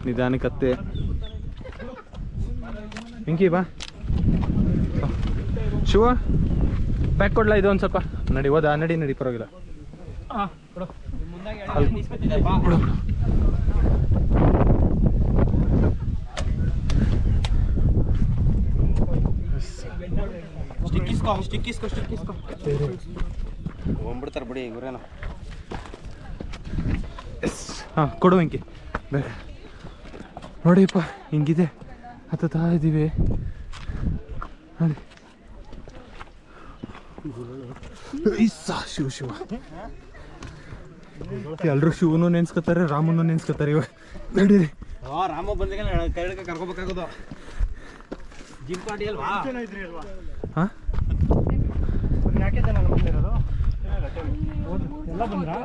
Speaker 2: ನಿಧಾನಕ್ಕತ್ತೆ ವೆಂಕಿ ಬಾ ಶಿವ ಬ್ಯಾಕ್ ಕೊಡ್ಲಾ ಇದು ಒಂದು ಸ್ವಲ್ಪ ನಡಿ ಹೋದಾ ನಡಿ ಪರವಾಗಿಲ್ಲ
Speaker 3: ಸ್ಟಿಕ್ಕಿಸ್ಕೊ ಹೋಗ್ಬಿಡ್ತಾರೆ ಬಿಡಿ ಗುರೇನ
Speaker 2: ಹಾಂ ಕೊಡು ವೆಂಕಿ ಬೇಗ ನೋಡಿಪ್ಪ ಹಿಂಗಿದೆ ಹತ್ತುತ್ತಾ ಇದ್ದೀವಿ ನೋಡಿ ಶಿವ ಎಲ್ಲರೂ ಶಿವನು ನೆನ್ಸ್ಕೊತಾರೆ ರಾಮನು ನೆನ್ಸ್ಕೊತಾರೆ ಇವಾಗ ನಡೀರಿ
Speaker 3: ರಾಮ ಬಂದಾಗ ಕೈ ಹಿಡ್ಕ ಕರ್ಕೋಬೇಕಾಗೋದು ಜಿಮ್ ಪಾರ್ಟಿ ಅಲ್ವಾ
Speaker 2: ಹಾಂ
Speaker 1: ಯಾಕೆ ಜನ ಬಂದಿರೋದು ಎಲ್ಲ ಬಂದ್ರಾ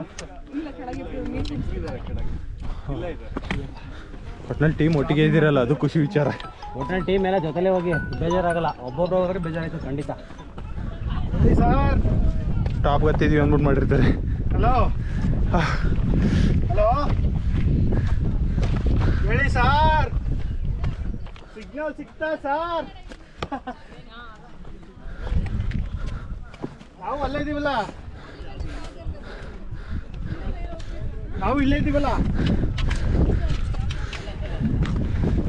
Speaker 2: ಒಟ್ನಲ್ಲಿ ಟೀಮ್ ಒಟ್ಟಿಗೆ ಇದ್ದೀರಲ್ಲ ಅದು ಖುಷಿ ವಿಚಾರ
Speaker 3: ಒಟ್ಟಿನ ಟೀಮ್ ಎಲ್ಲ ಜೊತೆಲೇ ಹೋಗಿ ಬೇಜಾರಾಗಲ್ಲ ಒಬ್ಬೊಬ್ರು ಹೋದ್ರೆ ಬೇಜಾರಾಯ್ತು ಖಂಡಿತ
Speaker 1: ಸರ್
Speaker 2: ಟಾಪ್ ಹತ್ತಿದೀವಿ ಅಂದ್ಬಿಟ್ಟು ಮಾಡಿರ್ತಾರೆ
Speaker 1: ಹಲೋ ಹಲೋ ಹೇಳಿ ಸಾರ್ ಸಿಗ್ನಲ್ ಸಿಗ್ತಾ ಸಾರ್ ನಾವು ಅಲ್ಲೇ ಇದೀವಲ್ಲ ನಾವು ಇಲ್ಲೇ ಇದ್ದೀವಲ್ಲ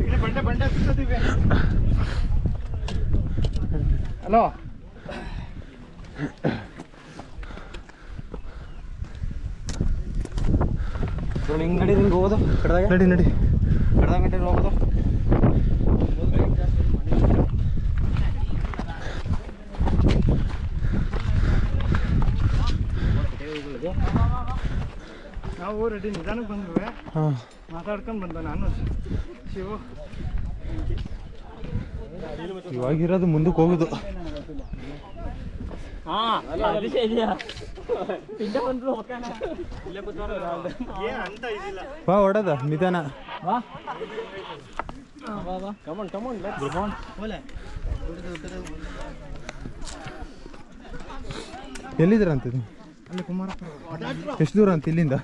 Speaker 1: ಇಲ್ಲಿ ಬಂಡೆ ಸಿಗ್ತೀವಿ ಹಲೋ
Speaker 3: ಹಿಂಗೆ ನಡಿ ಹಿಂಗೆ ಹೋಗೋದು ಕಡ್ದಾಗ
Speaker 2: ನಡಿ
Speaker 3: ಕಡ್ದಾಗ ಗಂಟೆ ಹೋಗೋದು
Speaker 1: ನಾವು ರೆಡಿ ನಿಧಾನಕ್ಕೆ ಬಂದ್ವಿ
Speaker 2: ಹಾಂ
Speaker 1: ಮಾತಾಡ್ಕೊಂಡು ಬಂದ ನಾನು ಶಿವು
Speaker 2: ಇವಾಗಿರೋದು ಮುಂದಕ್ಕೆ ಹೋಗೋದು
Speaker 1: ಏನ್ ಅಂತ ಇದಿಲ್ಲ
Speaker 2: ಬಾ ಹೊಡೋದ ನಿಧಾನ ಎಲ್ಲಿದ್ದೀರ ಅಂತ
Speaker 1: ಅಲ್ಲಿ ಕುಮಾರಪ್ಪ
Speaker 2: ಎಷ್ಟು ದೂರ ಅಂತ ಇಲ್ಲಿಂದ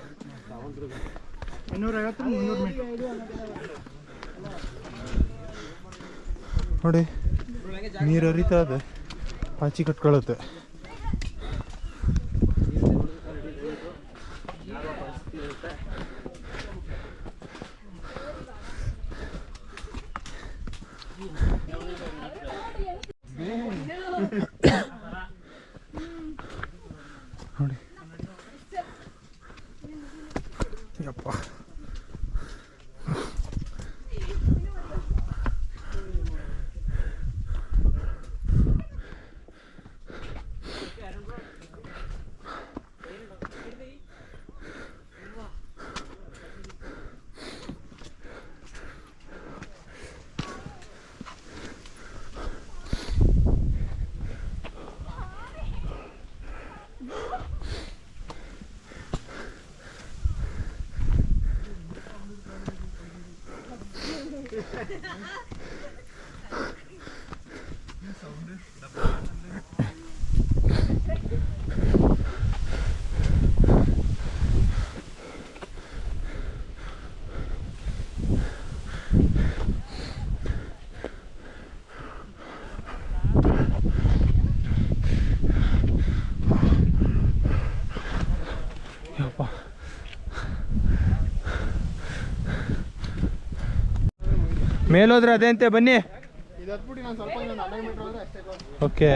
Speaker 1: 250 300 ಮೀಟರ್
Speaker 2: ನೋಡಿ ನೀರು ಹರಿತಾ ಇದೆ ಪಾಚಿ ಕಟ್ಕೊಳ್ಳುತ್ತೆ ನೋಡಿ ಯಪ್ಪ ಮೇಲೋದ್ರೆ ಅದೇ ಅಂತೆ ಬನ್ನಿ. ಓಕೆ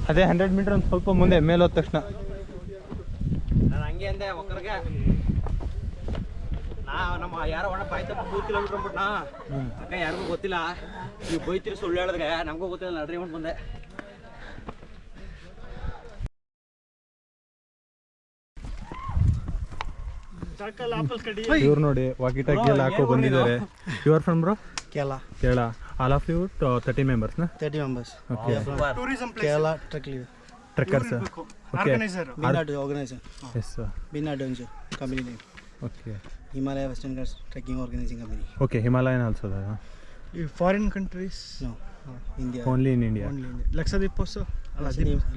Speaker 2: ಅದೇ 100 ಮೀಟರ್ ಒಂದು ಸ್ವಲ್ಪ ಮುಂದೆ ಮೇಲೋದ ತಕ್ಷಣ.
Speaker 3: ನಾನು ಹಂಗೆ ಅಂದೆ ಒಕ್ಕರ್ಗೆ ನಮ್ಮ ಯಾರೋ ಒಣ ಬಾಯ್ತಪ್ಪ 3 ಕಿಲೋಮೀಟರ್ ಅಂದ್ಬಿಟ್ನಾ ಅಕ್ಕ ಯಾರಿಗೂ ಗೊತ್ತಿಲ್ಲ, ನೀವು ಬೈತೀರಿ ಸುಳ್ಳು ಹೇಳಿದ್ರೆ ನಮಗೂ ಗೊತ್ತಿಲ್ಲ ನಡ್ರಿ ಅಂತ ಬಂದೆ.
Speaker 2: ಇವ್ರು ನೋಡಿ ವಾಕಿ ಟಾಕಿ ಎಲ್ಲ ಹಾಕೋ ಬಂದಿದ್ದಾರೆ. You're from bro? Kerala. All of you 30 members ನಾ?
Speaker 4: 30 members.
Speaker 2: Okay.
Speaker 1: Tourism
Speaker 4: Kerala Trek Leader.
Speaker 2: Trekkers. Okay.
Speaker 1: Organiser.
Speaker 4: Binad organizer.
Speaker 2: Yes.
Speaker 4: Binad Adventure company name.
Speaker 2: Okay.
Speaker 4: Himalaya Western Ghats Trekking Organizing Company.
Speaker 2: Okay. Himalayan also
Speaker 1: ಈ foreign countries
Speaker 4: No, India.
Speaker 2: Only in India.
Speaker 1: Lakshadweep also.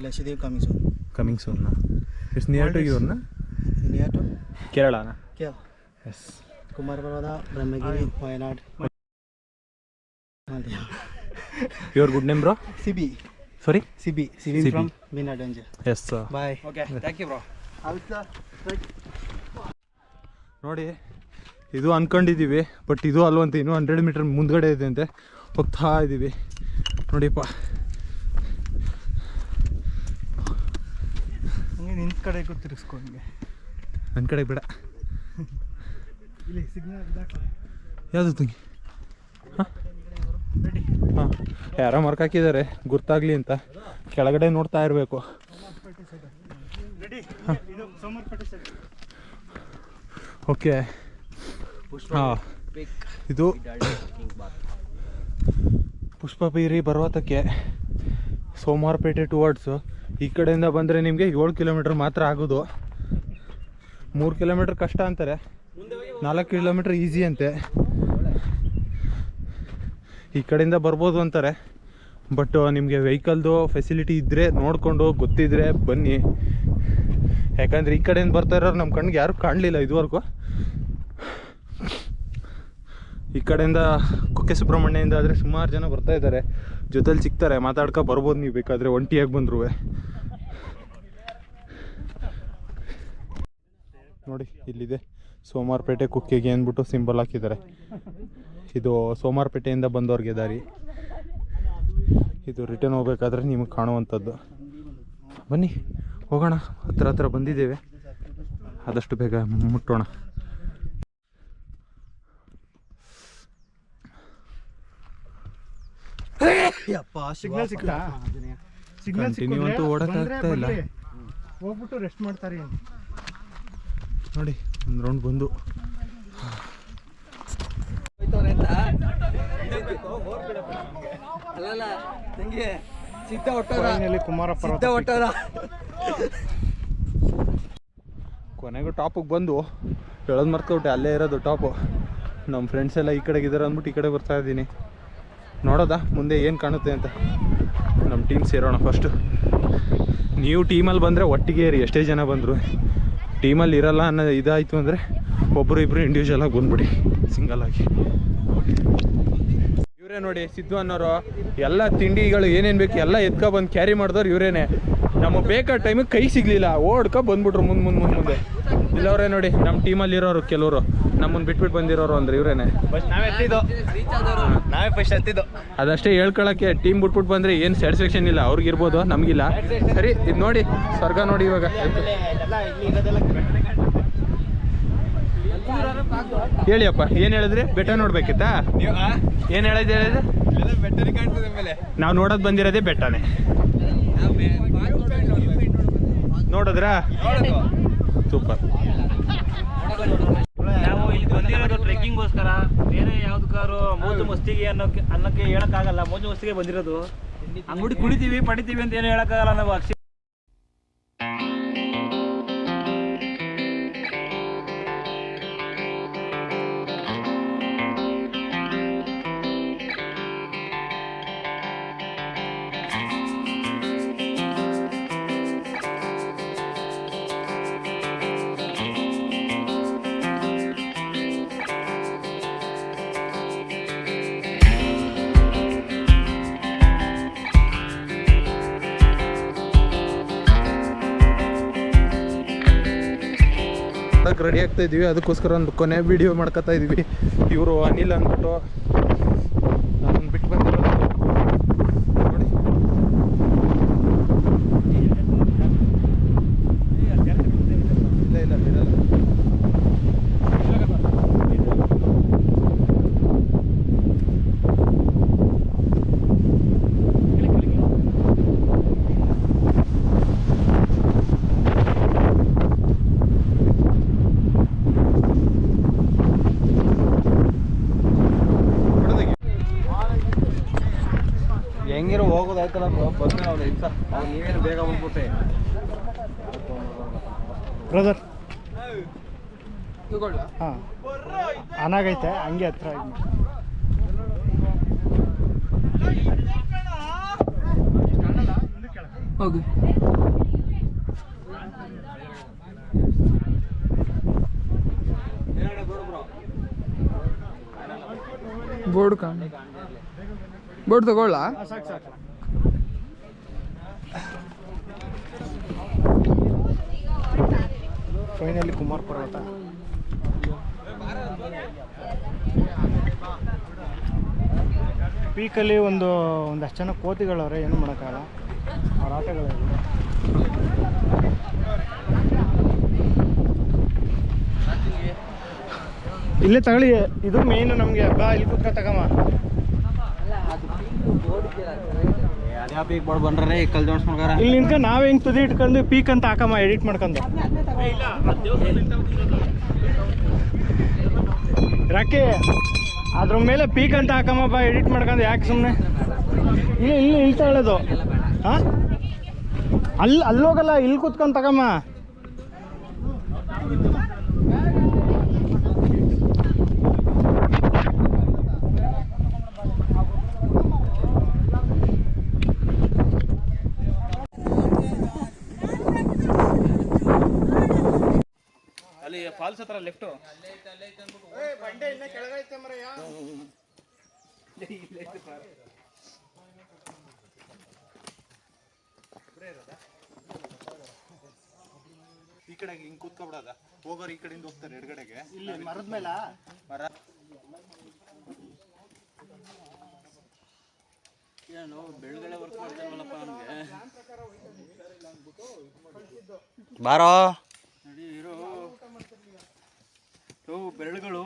Speaker 4: Lakshadweep coming soon.
Speaker 2: Coming soon ನಾ? It's near to your ನಾ?
Speaker 4: India to
Speaker 2: ಕೇರಳನಾ?
Speaker 4: Kerala.
Speaker 2: Yes.
Speaker 4: Kumarparvata, Brahmagiri, Wayanad.
Speaker 2: Your good name bro?
Speaker 4: CB.
Speaker 2: Sorry?
Speaker 4: CB from Binad Adventure.
Speaker 2: Yes.
Speaker 4: Bye.
Speaker 3: Okay thank you bro.
Speaker 2: ನೋಡಿ ಇದು ಅನ್ಕೊಂಡಿದ್ದೀವಿ, but ಇದು ಅಲ್ವಂತೆ, ಇನ್ನೂ 100 metre ಮುಂದ್ಗಡೆ ಇದೆ ಅಂತೆ. ಹೋಗ್ತಾ ಇದ್ದೀವಿ ನೋಡಿಪ್ಪ.
Speaker 1: ಹಂಗೆ ನಿನ್ನ ಕಡೆಗೂ ತಿರ್ಗಿಸ್ಕೊಂಡೆ.
Speaker 2: ನನ್ನ ಕಡೆ ಬೇಡ.
Speaker 1: ಇಲ್ಲಿ ಸಿಗ್ನಲ್
Speaker 2: ಯಾವುದು ತಂಗಿ? ಹಾಂ ಯಾರೋ ಮಾರ್ಕ್ ಹಾಕಿದ್ದಾರೆ ಗುರ್ತಾಗ್ಲಿ ಅಂತ. ಕೆಳಗಡೆ ನೋಡ್ತಾ ಇರಬೇಕು. ಓಕೆ. ಹಾಂ ಇದು ಪುಷ್ಪಗಿರಿ ಪರ್ವತಕ್ಕೆ ಸೋಮವಾರಪೇಟೆ ಟುವರ್ಡ್ಸು. ಈ ಕಡೆಯಿಂದ ಬಂದರೆ ನಿಮಗೆ 7 ಕಿಲೋಮೀಟ್ರ್ ಮಾತ್ರ ಆಗೋದು. 3 ಕಿಲೋಮೀಟ್ರ್ ಕಷ್ಟ ಅಂತಾರೆ, 4 ಕಿಲೋಮೀಟ್ರ್ ಈಸಿ ಅಂತೆ. ಈ ಕಡೆಯಿಂದ ಬರ್ಬೋದು ಅಂತಾರೆ, ಬಟ್ ನಿಮಗೆ ವೆಹಿಕಲ್ದು ಫೆಸಿಲಿಟಿ ಇದ್ದರೆ ನೋಡಿಕೊಂಡು ಗೊತ್ತಿದ್ದರೆ ಬನ್ನಿ. ಯಾಕಂದರೆ ಈ ಕಡೆಯಿಂದ ಬರ್ತಾ ಇರೋರು ನಮ್ಮ ಕಣ್ಣಿಗೆ ಯಾರೂ ಕಾಣಲಿಲ್ಲ ಇದುವರೆಗೂ. ಈ ಕಡೆಯಿಂದ ಕುಕ್ಕೆ ಸುಬ್ರಹ್ಮಣ್ಯದಿಂದ ಆದರೆ ಸುಮಾರು ಜನ ಬರ್ತಾ ಇದ್ದಾರೆ, ಜೊತೆಲಿ ಸಿಗ್ತಾರೆ, ಮಾತಾಡ್ಕೊ ಬರ್ಬೋದು ನೀವು ಬೇಕಾದರೆ ಒಂಟಿಯಾಗಿ ಬಂದರೂ. ನೋಡಿ ಇಲ್ಲಿದೆ ಸೋಮವಾರಪೇಟೆ ಕುಕ್ಕೆಗೆ ಅಂದ್ಬಿಟ್ಟು ಸಿಂಬಲ್ ಹಾಕಿದ್ದಾರೆ. ಇದು ಸೋಮವಾರಪೇಟೆಯಿಂದ ಬಂದವ್ರಿಗೆ ದಾರಿ. ಇದು ರಿಟರ್ನ್ ಹೋಗ್ಬೇಕಾದ್ರೆ ನಿಮಗೆ ಕಾಣುವಂಥದ್ದು. ಬನ್ನಿ ಹೋಗೋಣ, ಹತ್ರ ಬಂದಿದ್ದೇವೆ, ಆದಷ್ಟು ಬೇಗ ಮುಟ್ಟೋಣ.
Speaker 1: ಸಿಗ್ನಲ್ ಸಿಕ್ತಾ? ಸಿಗ್ನಲ್
Speaker 2: ಕಂಟಿನ್ಯೂ ಅಂತೂ ಓಡೋಕ್ಕಾಗ್ತಾ ಇಲ್ಲ.
Speaker 1: ಹೋಗ್ಬಿಟ್ಟು ರೆಸ್ಟ್ ಮಾಡ್ತಾರೆ.
Speaker 2: ನೋಡಿ ಒಂದು ರೌಂಡ್ ಬಂದು
Speaker 3: ಅಲ್ಲಲ್ಲ ತಂಗಿ ಸಿದ್ಧ ಒಟ್ಟಾರ
Speaker 1: ಕುಮಾರ
Speaker 3: ಸಿದ್ಧ ಒಟ್ಟಾರ.
Speaker 2: ಕೊನೆಗೂ ಟಾಪಿಗೆ ಬಂದು ಹೇಳೋದು ಮರ್ತ್ಬಿಟ್ಟೆ, ಅಲ್ಲೇ ಇರೋದು ಟಾಪು. ನಮ್ಮ ಫ್ರೆಂಡ್ಸ್ ಎಲ್ಲ ಈ ಕಡೆಗಿದ್ದಾರೆ ಅಂದ್ಬಿಟ್ಟು ಈ ಕಡೆ ಬರ್ತಾ ಇದ್ದೀನಿ. ನೋಡೋದಾ ಮುಂದೆ ಏನು ಕಾಣುತ್ತೆ ಅಂತ. ನಮ್ಮ ಟೀಮ್ ಸೇರೋಣ ಫಸ್ಟು. ನೀವು ಟೀಮಲ್ಲಿ ಬಂದರೆ ಒಟ್ಟಿಗೆ ಇರಿ, ಎಷ್ಟೇ ಜನ ಬಂದರು. ಟೀಮಲ್ಲಿ ಇರಲ್ಲ ಅನ್ನೋ ಇದಾಯಿತು ಅಂದರೆ ಒಬ್ಬರು ಇಬ್ಬರು ಇಂಡಿವಿಜುವಲಾಗಿ ಬಂದ್ಬಿಡಿ, ಸಿಂಗಲಾಗಿ. ಇವರೇ ನೋಡಿ ಸಿದ್ದು ಅನ್ನೋರು. ಎಲ್ಲ ತಿಂಡಿಗಳು ಏನೇನು ಬೇಕು ಎಲ್ಲ ಎತ್ಕೊಬಂದು ಕ್ಯಾರಿ ಮಾಡಿದವ್ರು ಇವರೇನೆ. ನಮಗೆ ಬೇಕಾದ ಟೈಮಿಗೆ ಕೈ ಸಿಗಲಿಲ್ಲ, ಓಡ್ಕೊ ಬಂದ್ಬಿಟ್ರು ಮುಂದೆ. ಇಲ್ಲವರೇ ನೋಡಿ ನಮ್ಮ ಟೀಮಲ್ಲಿ ಇರೋರು ಕೆಲವರು, ನಮ್ಮನ್ನು ಬಿಟ್ಬಿಟ್ಟು ಬಂದಿರೋರು ಅಂದ್ರೆ ಇವರೇನೆ.
Speaker 3: ನಾವೇ ಫಸ್ಟ್ ಹತ್ತಿದ್ದು.
Speaker 2: ಅದಷ್ಟೇ ಹೇಳ್ಕೊಳಕ್ಕೆ, ಟೀಮ್ ಬಿಟ್ಬಿಟ್ಟು ಬಂದರೆ ಏನು ಸ್ಯಾಟಿಸ್ಫ್ಯಾಕ್ಷನ್ ಇಲ್ಲ, ಅವ್ರಿಗಿರ್ಬೋದು ನಮಗಿಲ್ಲ. ಸರಿ ಇದು ನೋಡಿ ಸ್ವರ್ಗ ನೋಡಿ ಇವಾಗ. ಹೇಳಿಯಪ್ಪ ಏನು ಹೇಳಿದ್ರಿ? ಬೆಟ್ಟ ನೋಡ್ಬೇಕಿತ್ತಾ? ಏನು ಹೇಳಿದ್ರೆ
Speaker 3: ಬೆಟ್ಟನೇ ಕಾಣ್ತದೆ ಮೇಲೆ.
Speaker 2: ನಾವು ನೋಡೋದು ಬಂದಿರೋದೇ ಬೆಟ್ಟನೇ. ನೋಡಿದ್ರಾ? ಸೂಪರ್.
Speaker 3: ನಾವು ಇಲ್ಲಿ ಬಂದಿರೋದು ಟ್ರೆಕ್ಕಿಂಗ್ಗೋಸ್ಕರ, ಬೇರೆ ಯಾವ್ದಕ್ಕಾರು ಮೋಜು ಮಸ್ತಿಗೆ ಅನ್ನೋಕ್ಕೆ ಹೇಳಕ್ಕಾಗಲ್ಲ. ಮೋಜು ಮಸ್ತಿಗೆ ಬಂದಿರೋದು. ಅಂಗಡಿ ಕುಡಿತೀವಿ ಪಡಿತೀವಿ ಅಂತ ಏನು ಹೇಳಕ್ಕಾಗಲ್ಲ ನಾವು.
Speaker 2: ಹೋಗಕ್ಕೆ ರೆಡಿ ಆಗ್ತಾ ಇದೀವಿ. ಅದಕ್ಕೋಸ್ಕರ ಒಂದು ಕೊನೆ ವಿಡಿಯೋ ಮಾಡ್ಕೊತಾ ಇದೀವಿ. ಇವರು ಅನಿಲ್ ಅಂದ್ಬಿಟ್ಟು ನಾನು ಬಿಟ್ಟು ಬಂದಿರೋದು ನೋಡಿ. ಇಲ್ಲ ಬಿಡಲ್ಲ.
Speaker 4: ಹೆಂಗಿರೋ ಹೋಗೋದಾಯ್ತಲ್ಲ ಬಂದ್ರೆ ಅವ್ನು ಇತ್ತ ನೀವೇನು ಬೇಗ ಬಂದ್ಬಿಟ್ಟೆ
Speaker 1: ಬ್ರದರ್ ಹಾಂ ಅನಾಗೈತೆ ಹಂಗೆ ಹತ್ರ
Speaker 2: ಹೋಗಿ ಬೋರ್ಡ್ ತಗೊಳ್ಳ.
Speaker 1: ಸಾಕು ಸಾಕು. ಫೈನಲಿ ಕುಮಾರ್ ಪರ್ವತ. ಪೀಕಲ್ಲಿ ಒಂದಷ್ಟು ಜನ ಕೋತಿಗಳವ್ರೆ, ಏನು ಮಾಡೋಕ್ಕಾಗಲ್ಲ, ಅವ್ರ ಆಟಗಳಿವೆ. ಇಲ್ಲೇ ತಗೊಳ್ಳಿ, ಇದು ಮೇಯ್ನು ನಮಗೆ. ಹಬ್ಬ ಇಲ್ಲಿ ಕೂತ್ಕೊ ತಗಮ್ಮ.
Speaker 4: ಅದ್ಯಾವ ಪೀಕ್ ಮಾಡಿ ಬಂದ್ರೆ ಕಲ್ ಜೋಡಿಸ್ಕೊಂಡ್ರ
Speaker 1: ಇಲ್ಲಿ ನಿಂತ್ಕ ನಾವೇ ಹಿಂಗೆ ತುದಿ ಇಟ್ಕೊಂಡು ಪೀಕ್ ಅಂತ ಹಾಕಮ್ಮ, ಎಡಿಟ್ ಮಾಡ್ಕೊಂಡು. ರಾಕಿ ಅದ್ರ ಮೇಲೆ ಪೀಕ್ ಅಂತ ಹಾಕಮ್ಮ ಬಾ, ಎಡಿಟ್ ಮಾಡ್ಕೊಂಡು. ಯಾಕೆ ಸುಮ್ಮನೆ ಇಲ್ಲಿ ತಗೊಳ್ಳೋದು? ಹಾಂ ಅಲ್ಲೋಗಲ್ಲ, ಇಲ್ಲಿ ಕೂತ್ಕೊಂಡು ತಗಮ್ಮ.
Speaker 3: ಅಲ್ಲಿ ಫಾಲ್ಸ್ ಹತ್ರ ಲೆಫ್ಟು
Speaker 2: ಈ ಕಡೆಗೆ ಹಿಂಗೆ ಕೂತ್ಕೊಬಿಡೋದ, ಹೋಗೋರು ಈ ಕಡೆಯಿಂದ ಹೋಗ್ತಾರೆ ಎಡಗಡೆಗೆ.
Speaker 1: ಇಲ್ಲಿ ಮರದ ಮೇಲೆ
Speaker 2: ಮರ
Speaker 3: ಏನು ಬೆಳಗಡೆ ವರ್ಕ್ ಮಾಡ್ತಾರಲ್ಲಪ್ಪ ಅವನಿಗೆ.
Speaker 4: ಬಾರೋ
Speaker 3: ನಡಿ ಇರೋ ಬೆರಳುಗಳು